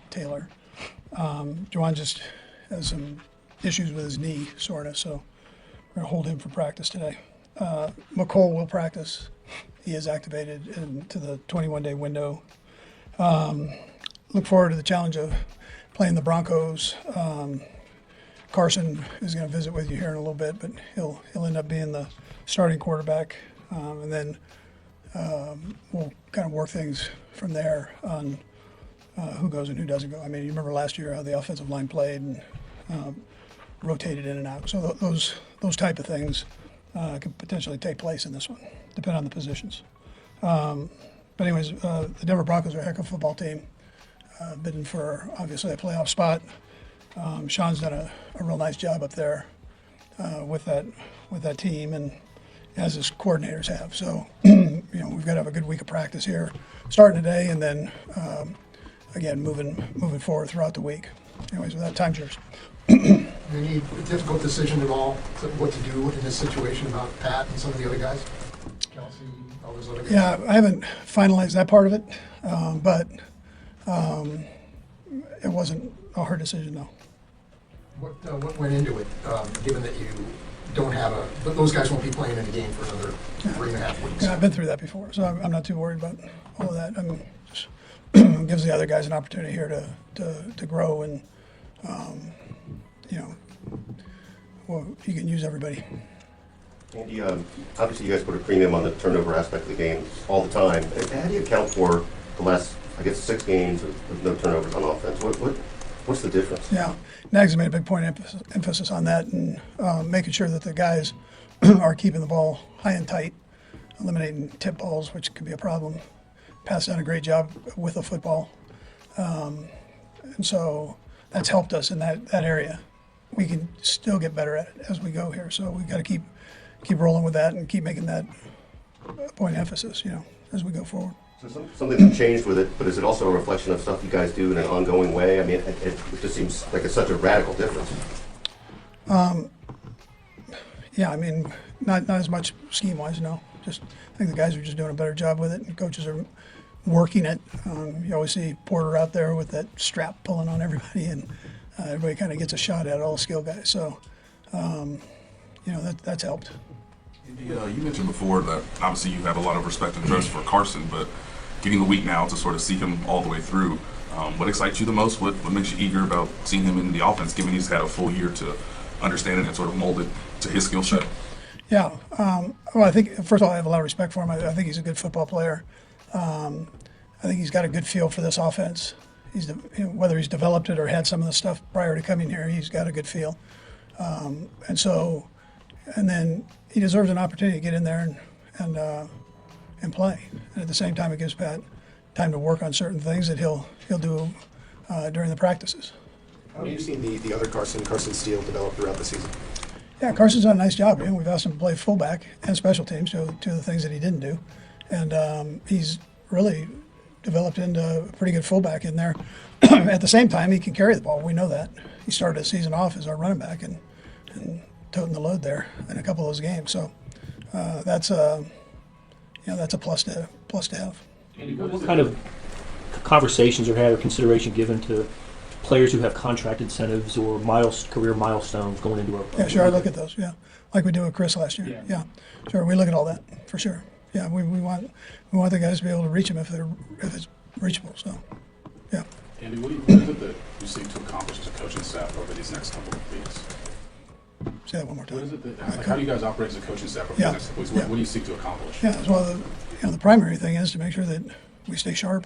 Taylor. Juwan just has some issues with his knee, sort of, so we're going to hold him for practice today. McCole will practice. He is activated into the 21-day window. Look forward to the challenge of playing the Broncos. Carson is going to visit with you here in a little bit, but he'll end up being the starting quarterback, and then we'll kind of work things from there on who goes and who doesn't go. I mean, you remember last year how the offensive line played and rotated in and out. So those type of things could potentially take place in this one, depending on the positions. But anyways, the Denver Broncos are a heck of a football team, bidding for obviously a playoff spot. Sean's done a real nice job up there with that team, and as his coordinators have. So we've got to have a good week of practice here, starting today, and then again moving forward throughout the week. Anyways, with that, time's yours. Any difficult decision at all what to do in this situation about Pat and some of the other guys? Kelsey, all those other guys? Yeah, I haven't finalized that part of it, but it wasn't a hard decision, though. What went into it, given that you don't have those guys won't be playing in a game for another 3.5 weeks? Yeah, I've been through that before, so I'm not too worried about all of that. I mean, just gives the other guys an opportunity here to grow, and well, you can use everybody. Andy, obviously you guys put a premium on the turnover aspect of the game all the time. How do you account for the last, 6 games with no turnovers on offense? What's the difference? Yeah, Nags made a big point of emphasis on that, and making sure that the guys are keeping the ball high and tight, eliminating tip balls, which could be a problem. Pat's done a great job with the football, and so that's helped us in that area. We can still get better at it as we go here, so we've got to keep rolling with that and keep making that a point of emphasis, as we go forward. So something that changed with it, but is it also a reflection of stuff you guys do in an ongoing way? I mean, it just seems like it's such a radical difference. Yeah, I mean, not as much scheme-wise, no. Just I think the guys are just doing a better job with it, and coaches are working it. You always see Porter out there with that strap pulling on everybody, and everybody kind of gets a shot at it, all the skill guys. So, that's helped. You mentioned before that obviously you have a lot of respect and trust for Carson, but getting the week now to sort of see him all the way through, what excites you the most? What makes you eager about seeing him in the offense, given he's had a full year to understand it and sort of mold it to his skill set? Yeah. Well, I think, first of all, I have a lot of respect for him. I think he's a good football player. I think he's got a good feel for this offense. Whether he's developed it or had some of the stuff prior to coming here, he's got a good feel. And then he deserves an opportunity to get in there and play. And at the same time, it gives Pat time to work on certain things that he'll do during the practices. How have you seen the other Carson Steele develop throughout the season? Yeah, Carson's done a nice job. We've asked him to play fullback and special teams, two of the things that he didn't do. And he's really developed into a pretty good fullback in there. At the same time, he can carry the ball. We know that. He started the season off as our running back and toting the load there in a couple of those games. So that's a plus to have. Andy, what kind of conversations are had or consideration given to players who have contract incentives or career milestones going into our? Yeah, sure. I look at those. Yeah, like we did with Chris last year. Yeah, sure. We look at all that for sure. Yeah, we want the guys to be able to reach them if it's reachable. So, yeah. Andy, what is it that you seek to accomplish as a coaching staff over these next couple of weeks? Say that one more time. What is it how do you guys operate as a coaching staff over these next couple of weeks? What do you seek to accomplish? Yeah, well, the primary thing is to make sure that we stay sharp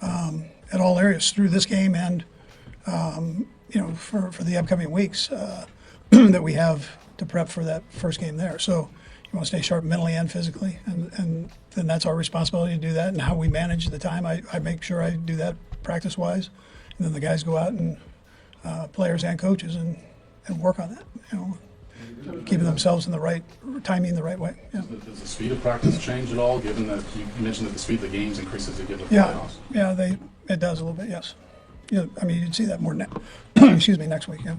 at all areas through this game and for the upcoming weeks that we have to prep for that first game there. So you want to stay sharp mentally and physically, and then that's our responsibility to do that. And how we manage the time, I make sure I do that practice-wise, and then the guys go out and players and coaches and work on that. Keeping themselves in the right timing, the right way. Yeah. Does the speed of practice change at all, given that you mentioned that the speed of the games increases to get to the playoffs? Yeah, it does a little bit. Yes. Yeah, I mean, you'd see that more next week. Yeah.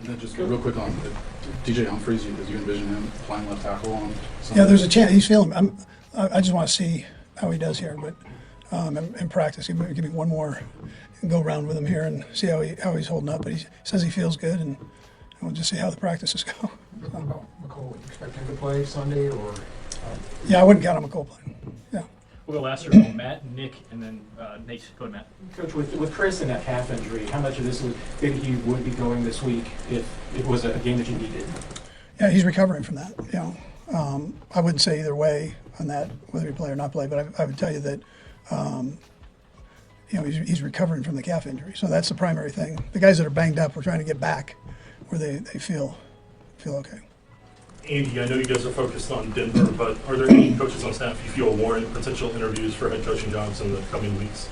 And then just real quick on DJ Humphries, as you envision him playing left tackle on Sunday? Yeah, there's a chance. He's feeling. I just want to see how he does here, but in practice. Give me one more go round with him here and see how he's holding up. But he says he feels good, and we'll just see how the practices go. What about McCole? Would you expect him to play Sunday, or? Yeah, I wouldn't count on McCole playing. Yeah. We'll go last year, Matt, Nick, and then Nate. Go ahead, Matt. Coach, with Chris and that calf injury, how much of this was maybe he would be going this week if it was a game that you needed? Yeah, he's recovering from that. I wouldn't say either way on that, whether he play or not play, but I would tell you that, he's recovering from the calf injury. So that's the primary thing. The guys that are banged up, we're trying to get back where they feel okay. Andy, I know you guys are focused on Denver, but are there any coaches on staff you feel warrant potential interviews for head coaching jobs in the coming weeks?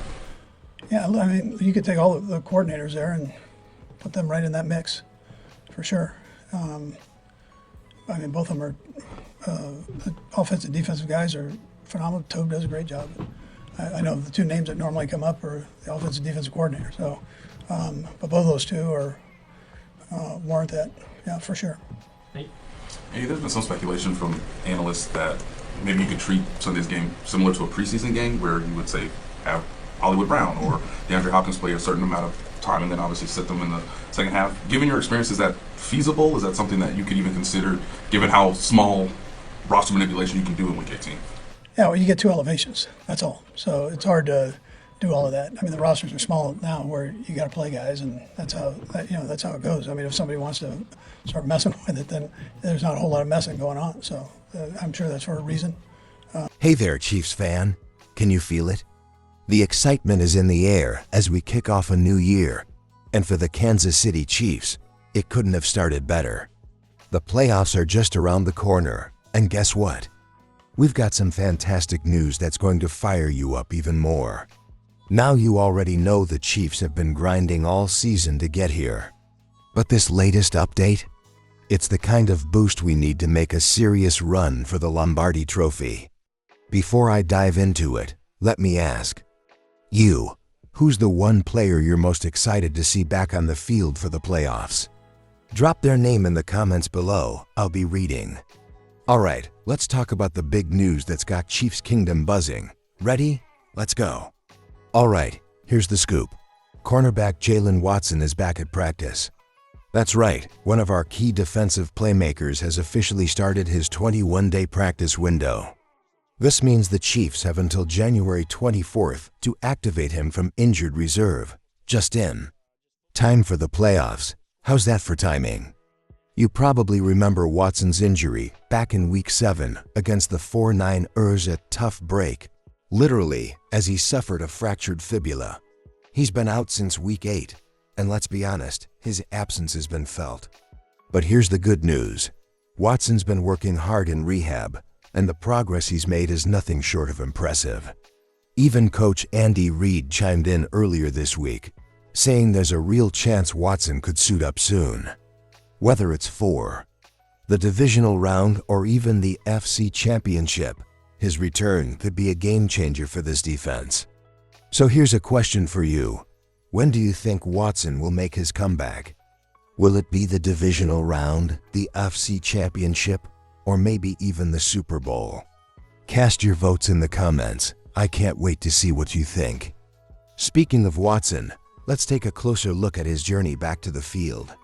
Yeah, I mean, you could take all of the coordinators there and put them right in that mix, for sure. I mean, both of them are the offensive, defensive guys are phenomenal. Tobe does a great job. I know the two names that normally come up are the offensive, defensive coordinator. So, but both of those two are warrant that, yeah, for sure. Hey, there's been some speculation from analysts that maybe you could treat Sunday's game similar to a preseason game where you would say have Hollywood Brown or DeAndre Hopkins play a certain amount of time and then obviously sit them in the second half. Given your experience, is that feasible? Is that something that you could even consider given how small roster manipulation you can do in Week 18? Yeah, well, you get two elevations. That's all. So it's hard to do all of that. I mean, the rosters are small now where you got to play guys, and that's how it goes. I mean, if somebody wants to start messing with it, then there's not a whole lot of messing going on. So I'm sure that's for a reason. Hey there, Chiefs fan. Can you feel it? The excitement is in the air as we kick off a new year. And for the Kansas City Chiefs, it couldn't have started better. The playoffs are just around the corner, and guess what? We've got some fantastic news that's going to fire you up even more. Now you already know the Chiefs have been grinding all season to get here. But this latest update? It's the kind of boost we need to make a serious run for the Lombardi Trophy. Before I dive into it, let me ask, you, who's the one player you're most excited to see back on the field for the playoffs? Drop their name in the comments below, I'll be reading. Alright, let's talk about the big news that's got Chiefs Kingdom buzzing. Ready? Let's go. Alright, here's the scoop. Cornerback Jaylen Watson is back at practice. That's right, one of our key defensive playmakers has officially started his 21-day practice window. This means the Chiefs have until January 24th to activate him from injured reserve. Just in. Time for the playoffs. How's that for timing? You probably remember Watson's injury back in Week 7 against the 4-9 Ers at tough break, literally as he suffered a fractured fibula. He's been out since Week 8, and let's be honest, his absence has been felt. But here's the good news. Watson's been working hard in rehab, and the progress he's made is nothing short of impressive. Even Coach Andy Reid chimed in earlier this week, saying there's a real chance Watson could suit up soon. Whether it's for the divisional round or even the FC Championship, his return could be a game changer for this defense. So here's a question for you. When do you think Watson will make his comeback? Will it be the divisional round, the FC Championship, or maybe even the Super Bowl? Cast your votes in the comments. I can't wait to see what you think. Speaking of Watson, let's take a closer look at his journey back to the field.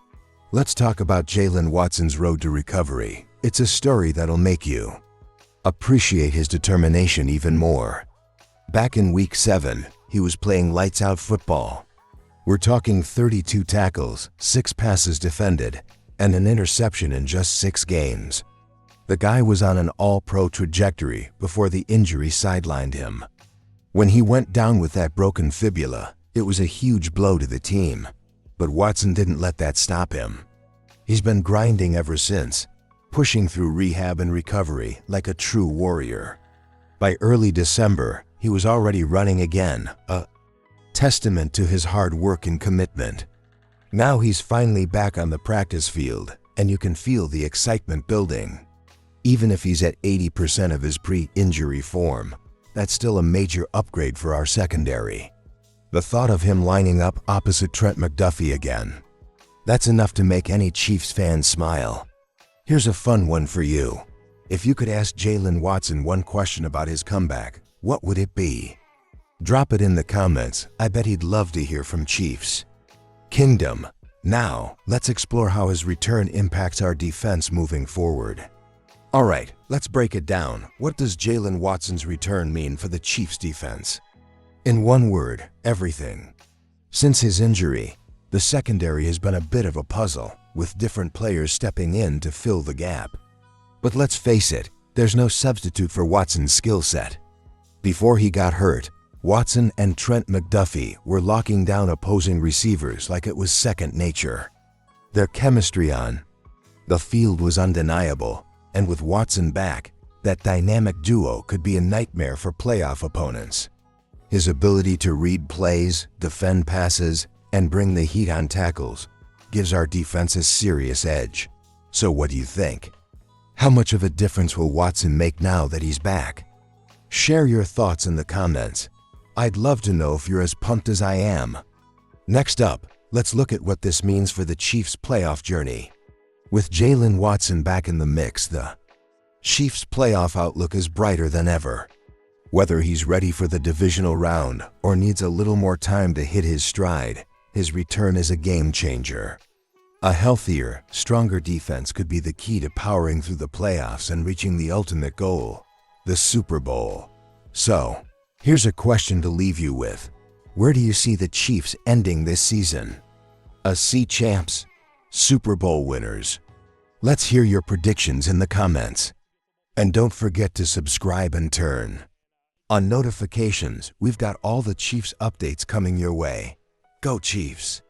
Let's talk about Jaylen Watson's road to recovery. It's a story that'll make you appreciate his determination even more. Back in Week 7, he was playing lights-out football. We're talking 32 tackles, 6 passes defended, and an interception in just 6 games. The guy was on an all-pro trajectory before the injury sidelined him. When he went down with that broken fibula, it was a huge blow to the team. But Watson didn't let that stop him. He's been grinding ever since, pushing through rehab and recovery like a true warrior. By early December, he was already running again, a testament to his hard work and commitment. Now he's finally back on the practice field, and you can feel the excitement building. Even if he's at 80% of his pre-injury form, that's still a major upgrade for our secondary. The thought of him lining up opposite Trent McDuffie again, that's enough to make any Chiefs fan smile. Here's a fun one for you. If you could ask Jaylen Watson one question about his comeback, what would it be? Drop it in the comments. I bet he'd love to hear from Chiefs Kingdom. Now, let's explore how his return impacts our defense moving forward. All right, let's break it down. What does Jaylen Watson's return mean for the Chiefs defense? In one word, everything. Since his injury, the secondary has been a bit of a puzzle, with different players stepping in to fill the gap. But let's face it, there's no substitute for Watson's skill set. Before he got hurt, Watson and Trent McDuffie were locking down opposing receivers like it was second nature. Their chemistry on the field was undeniable, and with Watson back, that dynamic duo could be a nightmare for playoff opponents. His ability to read plays, defend passes, and bring the heat on tackles gives our defense a serious edge. So what do you think? How much of a difference will Watson make now that he's back? Share your thoughts in the comments. I'd love to know if you're as pumped as I am. Next up, let's look at what this means for the Chiefs' playoff journey. With Jaylen Watson back in the mix, the Chiefs' playoff outlook is brighter than ever. Whether he's ready for the divisional round or needs a little more time to hit his stride, his return is a game changer. A healthier, stronger defense could be the key to powering through the playoffs and reaching the ultimate goal, the Super Bowl. So, here's a question to leave you with. Where do you see the Chiefs ending this season? AFC champs? Super Bowl winners? Let's hear your predictions in the comments. And don't forget to subscribe and turn on notifications. We've got all the Chiefs updates coming your way. Go Chiefs!